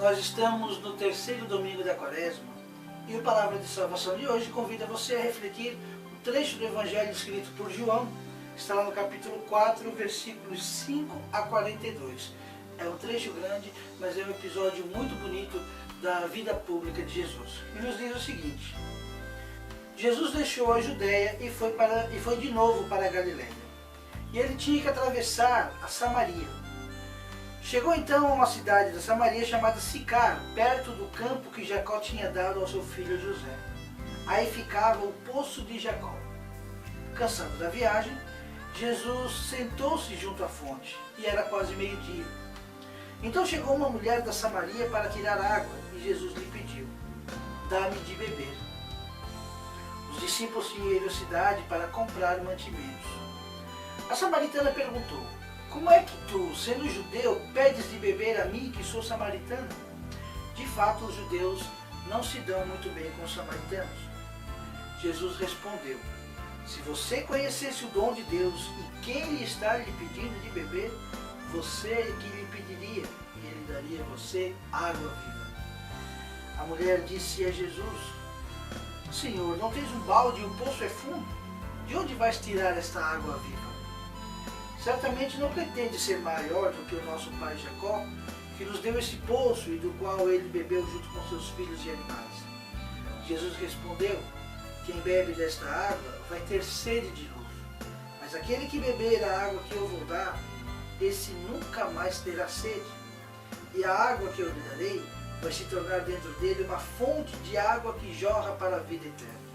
Nós estamos no terceiro domingo da Quaresma e a Palavra de Salvação de hoje convida você a refletir o trecho do Evangelho escrito por João, que está lá no capítulo 4, versículos 5 a 42. É um trecho grande, mas é um episódio muito bonito da vida pública de Jesus. E nos diz o seguinte: Jesus deixou a Judéia e foi de novo para a Galileia. E ele tinha que atravessar a Samaria. Chegou então a uma cidade da Samaria chamada Sicar, perto do campo que Jacó tinha dado ao seu filho José. Aí ficava o poço de Jacó. Cansado da viagem, Jesus sentou-se junto à fonte, e era quase meio-dia. Então chegou uma mulher da Samaria para tirar água, e Jesus lhe pediu: "Dá-me de beber." Os discípulos tinham ido à cidade para comprar mantimentos. A samaritana perguntou: "Como é que tu, sendo judeu, pedes de beber a mim, que sou samaritano?" De fato, os judeus não se dão muito bem com os samaritanos. Jesus respondeu: "Se você conhecesse o dom de Deus e quem lhe está lhe pedindo de beber, você é que lhe pediria, e ele daria a você água viva." A mulher disse a Jesus: "Senhor, não tens um balde e o poço é fundo? De onde vais tirar esta água viva? Certamente não pretende ser maior do que o nosso pai Jacó, que nos deu esse poço e do qual ele bebeu junto com seus filhos e animais." Jesus respondeu: "Quem bebe desta água vai ter sede de novo. Mas aquele que beber a água que eu vou dar, esse nunca mais terá sede. E a água que eu lhe darei vai se tornar dentro dele uma fonte de água que jorra para a vida eterna."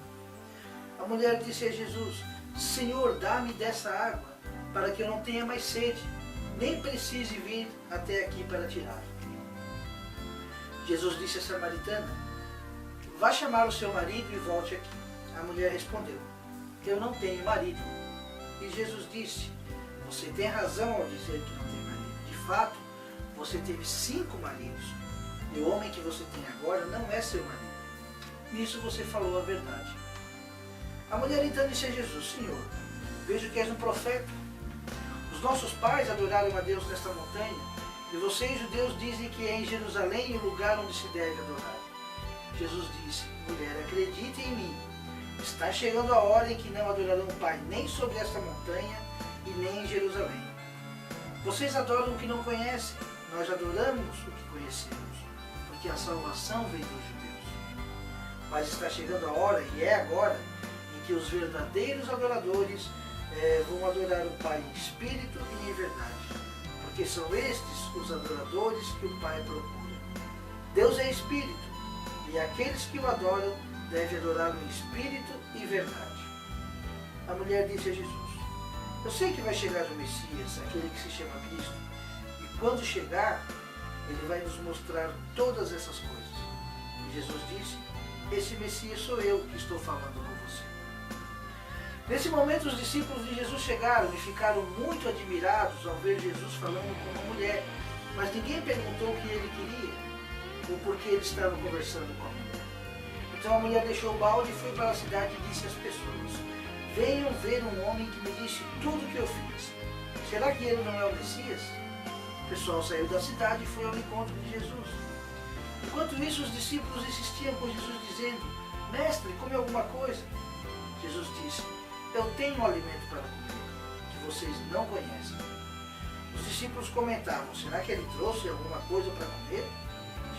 A mulher disse a Jesus: "Senhor, dá-me dessa água, para que eu não tenha mais sede, nem precise vir até aqui para tirar." Jesus disse à samaritana: "Vá chamar o seu marido e volte aqui." A mulher respondeu: "Eu não tenho marido." E Jesus disse: "Você tem razão ao dizer que não tem marido. De fato, você teve 5 maridos, e o homem que você tem agora não é seu marido. Nisso você falou a verdade." A mulher então disse a Jesus: "Senhor, vejo que és um profeta. Os nossos pais adoraram a Deus nesta montanha, e vocês, judeus, dizem que é em Jerusalém o lugar onde se deve adorar." Jesus disse: "Mulher, acredite em mim. Está chegando a hora em que não adorarão o Pai nem sobre esta montanha e nem em Jerusalém. Vocês adoram o que não conhecem, nós adoramos o que conhecemos, porque a salvação vem dos judeus. Mas está chegando a hora, e é agora, em que os verdadeiros adoradores vão adorar o Pai em espírito e em verdade, porque são estes os adoradores que o Pai procura. Deus é espírito, e aqueles que o adoram devem adorá-lo em espírito e verdade." A mulher disse a Jesus: "Eu sei que vai chegar o Messias, aquele que se chama Cristo, e quando chegar, ele vai nos mostrar todas essas coisas." E Jesus disse: "Esse Messias sou eu que estou falando com você." Nesse momento, os discípulos de Jesus chegaram e ficaram muito admirados ao ver Jesus falando com uma mulher, mas ninguém perguntou o que ele queria, ou por que ele estava conversando com a mulher. Então a mulher deixou o balde e foi para a cidade e disse às pessoas: "Venham ver um homem que me disse tudo o que eu fiz. Será que ele não é o Messias?" O pessoal saiu da cidade e foi ao encontro de Jesus. Enquanto isso, os discípulos insistiam com Jesus, dizendo: "Mestre, come alguma coisa." Jesus disse: "Eu tenho um alimento para comer, que vocês não conhecem." Os discípulos comentavam: "Será que ele trouxe alguma coisa para comer?"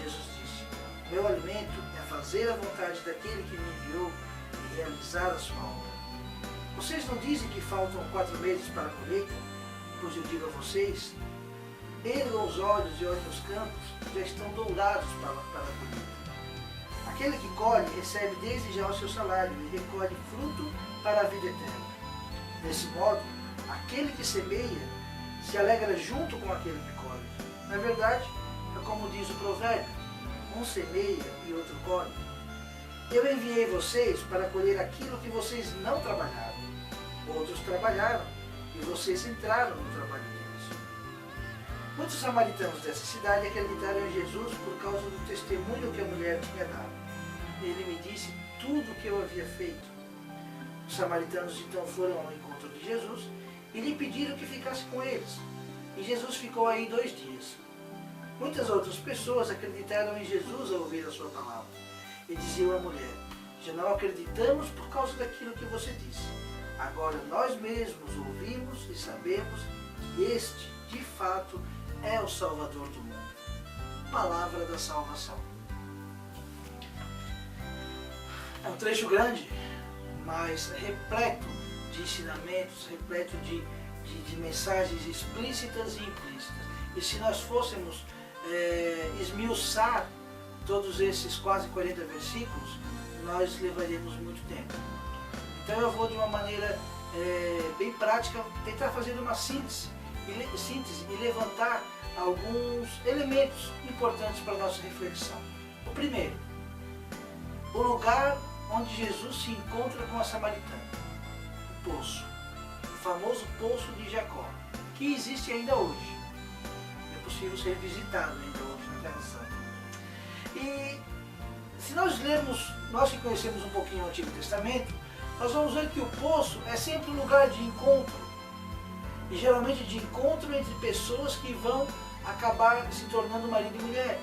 Jesus disse: "Meu alimento é fazer a vontade daquele que me enviou e realizar a sua obra. Vocês não dizem que faltam 4 meses para a colheita? Pois eu digo a vocês, ergam os olhos e olhem os campos, já estão dourados para a colheita. Aquele que colhe recebe desde já o seu salário e recolhe fruto para a vida eterna. Desse modo, aquele que semeia se alegra junto com aquele que colhe. Na verdade, é como diz o provérbio: um semeia e outro colhe. Eu enviei vocês para colher aquilo que vocês não trabalharam. Outros trabalharam, e vocês entraram no trabalho deles." Muitos samaritanos dessa cidade acreditaram em Jesus por causa do testemunho que a mulher tinha dado. "Ele me disse tudo o que eu havia feito." Os samaritanos então foram ao encontro de Jesus e lhe pediram que ficasse com eles. E Jesus ficou aí 2 dias. Muitas outras pessoas acreditaram em Jesus ao ouvir a sua palavra. E diziam à mulher: já não acreditamos por causa daquilo que você disse. Agora nós mesmos ouvimos e sabemos que este, de fato, é o Salvador do mundo. Palavra da salvação. É um trecho grande, mas repleto de ensinamentos, repleto de mensagens explícitas e implícitas. E se nós fôssemos esmiuçar todos esses quase 40 versículos, nós levaríamos muito tempo. Então eu vou de uma maneira bem prática tentar fazer uma síntese e levantar alguns elementos importantes para a nossa reflexão. O primeiro, o lugar onde Jesus se encontra com a samaritana, o poço, o famoso poço de Jacó, que existe ainda hoje. É possível ser visitado ainda hoje na Terra Santa. E se nós lermos, nós que conhecemos um pouquinho o Antigo Testamento, nós vamos ver que o poço é sempre um lugar de encontro. E geralmente de encontro entre pessoas que vão acabar se tornando marido e mulher.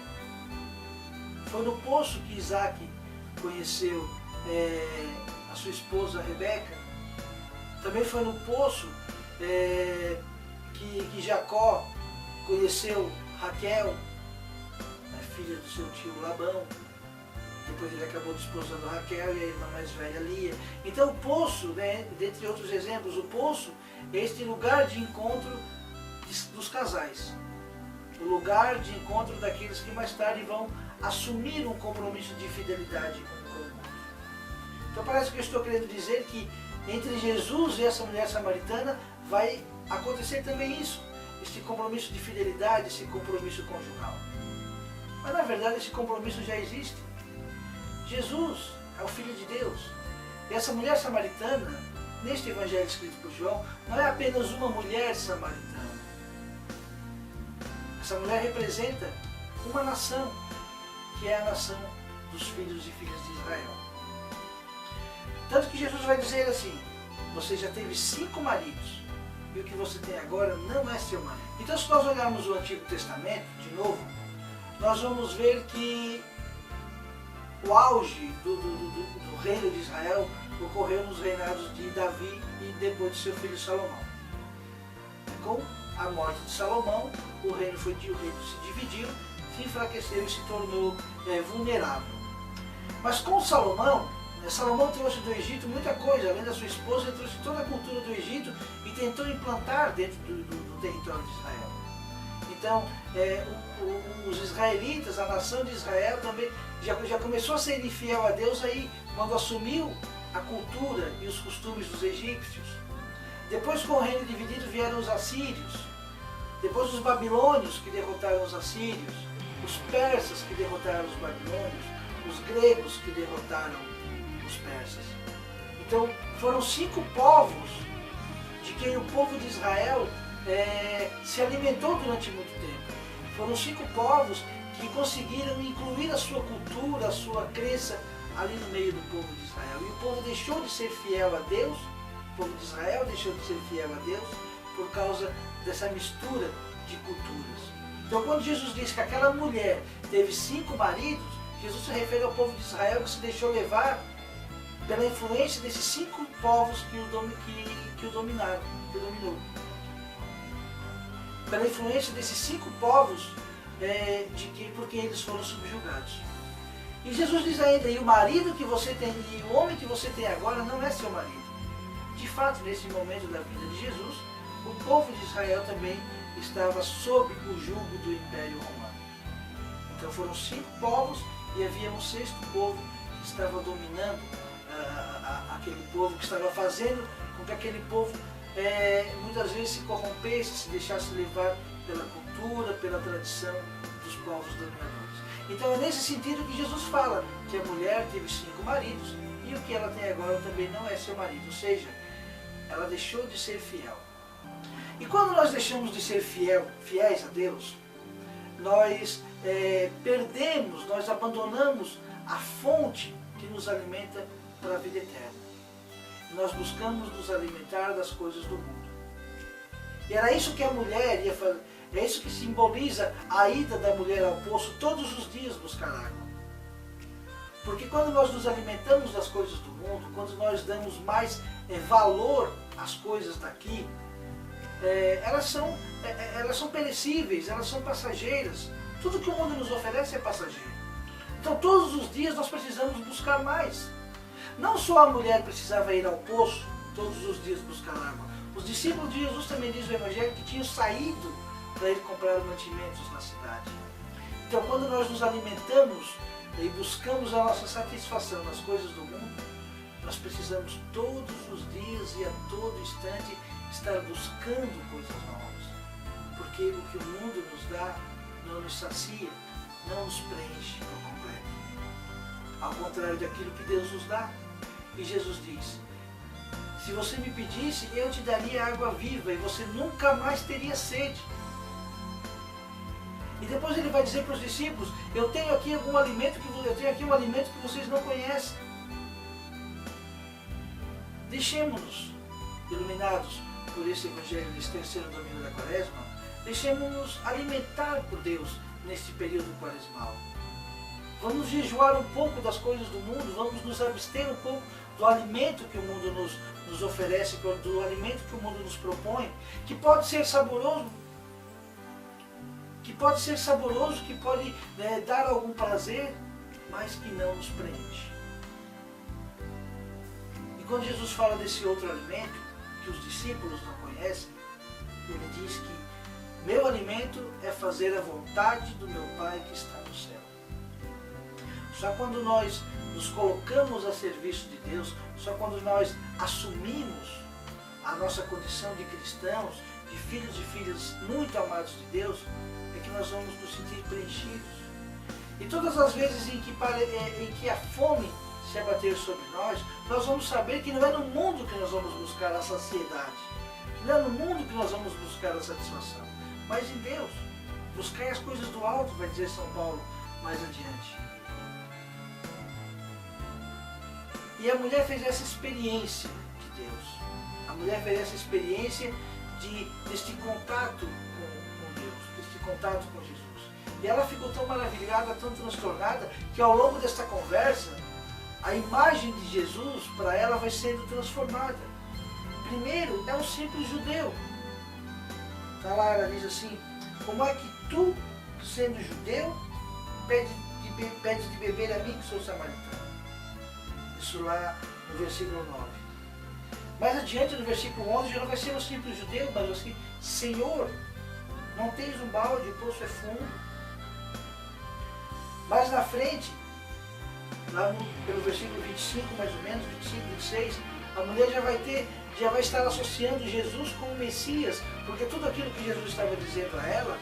Foi no poço que Isaac conheceu a sua esposa Rebeca. Também foi no poço que Jacó conheceu Raquel, a filha do seu tio Labão. Depois ele acabou desposando Raquel e a irmã mais velha Lia. Então o poço, dentre outros exemplos, o poço é este lugar de encontro dos casais. O lugar de encontro daqueles que mais tarde vão assumir um compromisso de fidelidade um com o outro. Então parece que eu estou querendo dizer que entre Jesus e essa mulher samaritana vai acontecer também isso. Este compromisso de fidelidade, esse compromisso conjugal. Mas na verdade esse compromisso já existe. Jesus é o Filho de Deus. E essa mulher samaritana, neste evangelho escrito por João, não é apenas uma mulher samaritana. Essa mulher representa uma nação, que é a nação dos filhos e filhas de Israel. Tanto que Jesus vai dizer assim: você já teve 5 maridos, e o que você tem agora não é seu marido. Então se nós olharmos o Antigo Testamento, de novo, nós vamos ver que o auge do reino de Israel ocorreu nos reinados de Davi e depois de seu filho Salomão. Com a morte de Salomão, o reino se dividiu, se enfraqueceu e se tornou vulnerável. Mas com Salomão trouxe do Egito muita coisa, além da sua esposa, ele trouxe toda a cultura do Egito e tentou implantar dentro do território de Israel. Então, os israelitas, a nação de Israel também já começou a ser infiel a Deus aí, quando assumiu a cultura e os costumes dos egípcios. Depois, com o reino dividido, vieram os assírios. Depois, os babilônios, que derrotaram os assírios. Os persas, que derrotaram os babilônios. Os gregos, que derrotaram os persas. Então, foram 5 povos de quem o povo de Israel se alimentou durante muito tempo. Foram 5 povos que conseguiram incluir a sua cultura, a sua crença ali no meio do povo de Israel. E o povo deixou de ser fiel a Deus, o povo de Israel deixou de ser fiel a Deus por causa dessa mistura de culturas. Então quando Jesus diz que aquela mulher teve 5 maridos, Jesus se refere ao povo de Israel que se deixou levar pela influência desses 5 povos que o dominou. Pela influência desses 5 povos por quem eles foram subjugados. E Jesus diz ainda: e o marido que você tem, e o homem que você tem agora não é seu marido. De fato, nesse momento da vida de Jesus, o povo de Israel também estava sob o jugo do Império Romano. Então foram 5 povos e havia um 6º povo que estava dominando aquele povo, que estava fazendo com que aquele povo muitas vezes se corrompesse, se deixasse levar pela cultura, pela tradição dos povos dominadores. Então é nesse sentido que Jesus fala que a mulher teve 5 maridos e o que ela tem agora também não é seu marido, ou seja, ela deixou de ser fiel. E quando nós deixamos de ser fiéis a Deus, nós perdemos, nós abandonamos a fonte que nos alimenta para a vida eterna. Nós buscamos nos alimentar das coisas do mundo. E era isso que a mulher É isso que simboliza a ida da mulher ao poço todos os dias buscar água. Porque quando nós nos alimentamos das coisas do mundo, quando nós damos mais valor às coisas daqui, elas são perecíveis, elas são passageiras. Tudo que o mundo nos oferece é passageiro. Então todos os dias nós precisamos buscar mais. Não só a mulher precisava ir ao poço todos os dias buscar água. Os discípulos de Jesus também diz o Evangelho que tinham saído para ir comprar mantimentos na cidade. Então quando nós nos alimentamos e buscamos a nossa satisfação nas coisas do mundo, nós precisamos todos os dias e a todo instante estar buscando coisas novas. Porque o que o mundo nos dá não nos sacia, não nos preenche por completo. Ao contrário daquilo que Deus nos dá. E Jesus diz, se você me pedisse, eu te daria água viva e você nunca mais teria sede. E depois ele vai dizer para os discípulos, eu tenho aqui um alimento que vocês não conhecem. Deixemos-nos, iluminados por esse Evangelho desse terceiro domingo da Quaresma, deixemos-nos alimentar por Deus neste período quaresmal. Vamos jejuar um pouco das coisas do mundo, vamos nos abster um pouco do alimento que o mundo nos oferece, do alimento que o mundo nos propõe, que pode ser saboroso, que pode dar algum prazer, mas que não nos preenche. E quando Jesus fala desse outro alimento, que os discípulos não conhecem, ele diz que meu alimento é fazer a vontade do meu Pai que está no céu. Só quando nós nos colocamos a serviço de Deus, só quando nós assumimos a nossa condição de cristãos, de filhos e filhas muito amados de Deus, é que nós vamos nos sentir preenchidos. E todas as vezes em que a fome se abater sobre nós vamos saber que não é no mundo que nós vamos buscar a saciedade, não é no mundo que nós vamos buscar a satisfação, mas em Deus. Buscai as coisas do alto, vai dizer São Paulo mais adiante. E a mulher fez essa experiência de Deus. A mulher fez essa experiência deste contato com Deus, deste contato com Jesus. E ela ficou tão maravilhada, tão transtornada, que ao longo desta conversa, a imagem de Jesus para ela vai sendo transformada. Primeiro, é um simples judeu. Está lá, ela diz assim, como é que tu, sendo judeu, pede de beber a mim que sou samaritano? Isso lá no versículo 9. Mais adiante, no versículo 11, já não vai ser um simples judeu, mas assim, Senhor, não tens um balde, o poço é fundo. Mais na frente, lá pelo versículo 25, mais ou menos, 25, 26, a mulher já vai estar associando Jesus com o Messias, porque tudo aquilo que Jesus estava dizendo a ela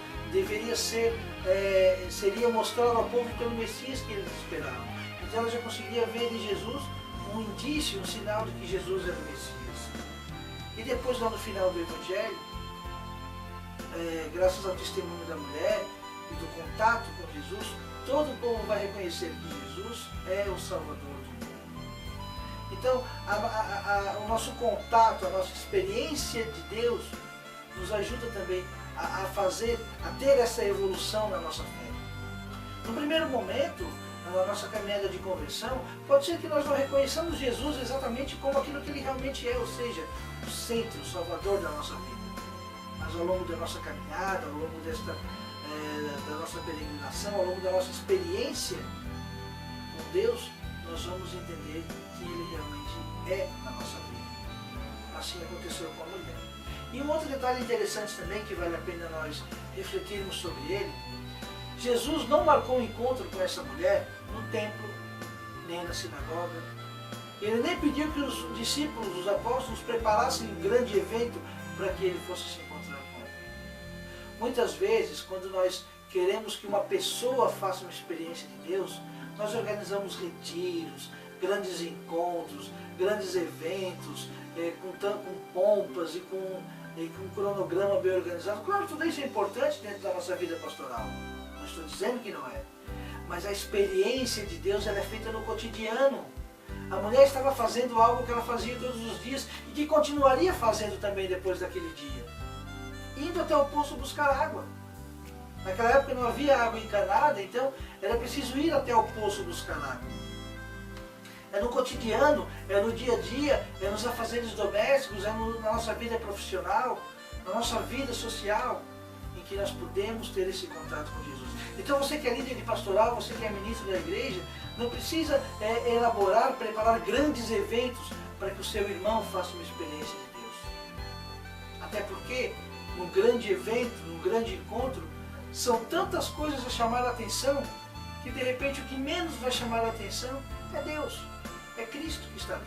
seria mostrado ao povo pelo Messias que eles esperavam. Então ela já conseguia ver em Jesus um indício, um sinal de que Jesus era o Messias. E depois, lá no final do Evangelho, graças ao testemunho da mulher e do contato com Jesus, todo o povo vai reconhecer que Jesus é o Salvador do mundo. Então, o nosso contato, a nossa experiência de Deus nos ajuda também a ter essa evolução na nossa fé. No primeiro momento, na nossa caminhada de conversão, pode ser que nós não reconheçamos Jesus exatamente como aquilo que ele realmente é, ou seja, o centro, o salvador da nossa vida. Mas ao longo da nossa caminhada, ao longo da nossa peregrinação, ao longo da nossa experiência com Deus, nós vamos entender que ele realmente é na nossa vida. Assim aconteceu com a mulher. E um outro detalhe interessante também, que vale a pena nós refletirmos sobre ele, Jesus não marcou um encontro com essa mulher no templo, nem na sinagoga. Ele nem pediu que os discípulos, os apóstolos, preparassem um grande evento para que ele fosse se encontrar com ela. Muitas vezes, quando nós queremos que uma pessoa faça uma experiência de Deus, nós organizamos retiros, grandes encontros, grandes eventos, com pompas e com um cronograma bem organizado. Claro, tudo isso é importante dentro da nossa vida pastoral. Não estou dizendo que não é. Mas a experiência de Deus ela é feita no cotidiano. A mulher estava fazendo algo que ela fazia todos os dias e que continuaria fazendo também depois daquele dia. indo até o poço buscar água. Naquela época não havia água encanada, então era preciso ir até o poço buscar água. É no cotidiano, é no dia a dia, é nos afazeres domésticos, é na nossa vida profissional, na nossa vida social, em que nós podemos ter esse contato com Jesus. Então você que é líder de pastoral, você que é ministro da igreja, não precisa elaborar, preparar grandes eventos para que o seu irmão faça uma experiência de Deus. Até porque, num grande evento, num grande encontro, são tantas coisas a chamar a atenção, que de repente o que menos vai chamar a atenção é Deus, é Cristo que está ali.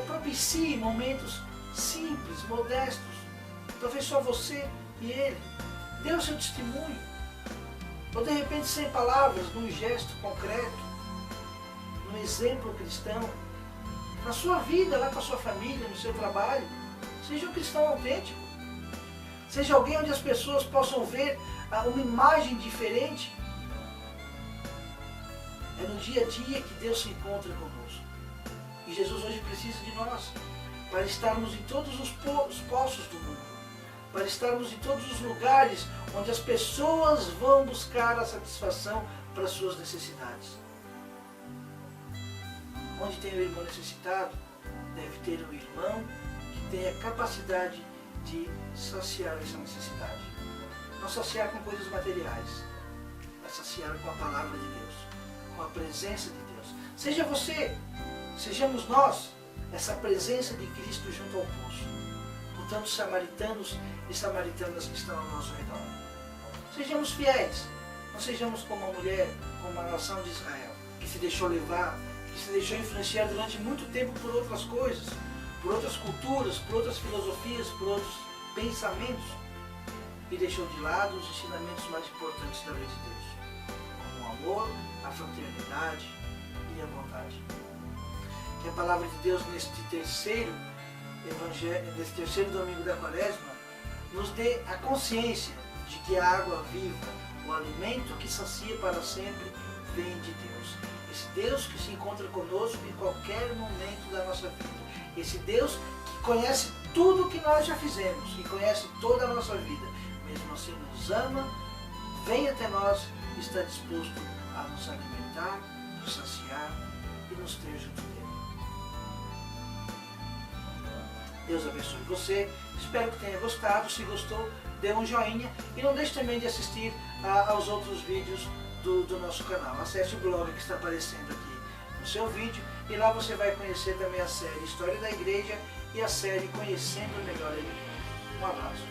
Propicie momentos simples, modestos, talvez só você e Ele. Dê o seu testemunho. Ou de repente sem palavras, num gesto concreto, num exemplo cristão, na sua vida, lá com a sua família, no seu trabalho. Seja um cristão autêntico. Seja alguém onde as pessoas possam ver uma imagem diferente. É no dia a dia que Deus se encontra conosco. E Jesus hoje precisa de nós, para estarmos em todos os poços do mundo, para estarmos em todos os lugares onde as pessoas vão buscar a satisfação para as suas necessidades. Onde tem um irmão necessitado, deve ter um irmão que tenha capacidade de saciar essa necessidade. Não saciar com coisas materiais, mas saciar com a palavra de Deus, com a presença de Deus. Seja você, sejamos nós, essa presença de Cristo junto ao poço, com tantos samaritanos e samaritanas que estão ao nosso redor. Sejamos fiéis, não sejamos como a mulher, como a nação de Israel, que se deixou levar, que se deixou influenciar durante muito tempo por outras coisas, por outras culturas, por outras filosofias, por outros pensamentos, e deixou de lado os ensinamentos mais importantes da lei de Deus, como o amor, a fraternidade e a bondade. Que a palavra de Deus neste terceiro domingo da Quaresma nos dê a consciência de que a água viva, o alimento que sacia para sempre, vem de Deus. Esse Deus que se encontra conosco em qualquer momento da nossa vida. Esse Deus que conhece tudo o que nós já fizemos, que conhece toda a nossa vida. Mesmo assim nos ama, vem até nós e está disposto a nos alimentar, nos saciar e nos ter junto dele. Deus abençoe você. Espero que tenha gostado. Se gostou, dê um joinha. E não deixe também de assistir aos outros vídeos do nosso canal. Acesse o blog que está aparecendo aqui no seu vídeo. E lá você vai conhecer também a série História da Igreja e a série Conhecendo Melhor a Igreja. Um abraço.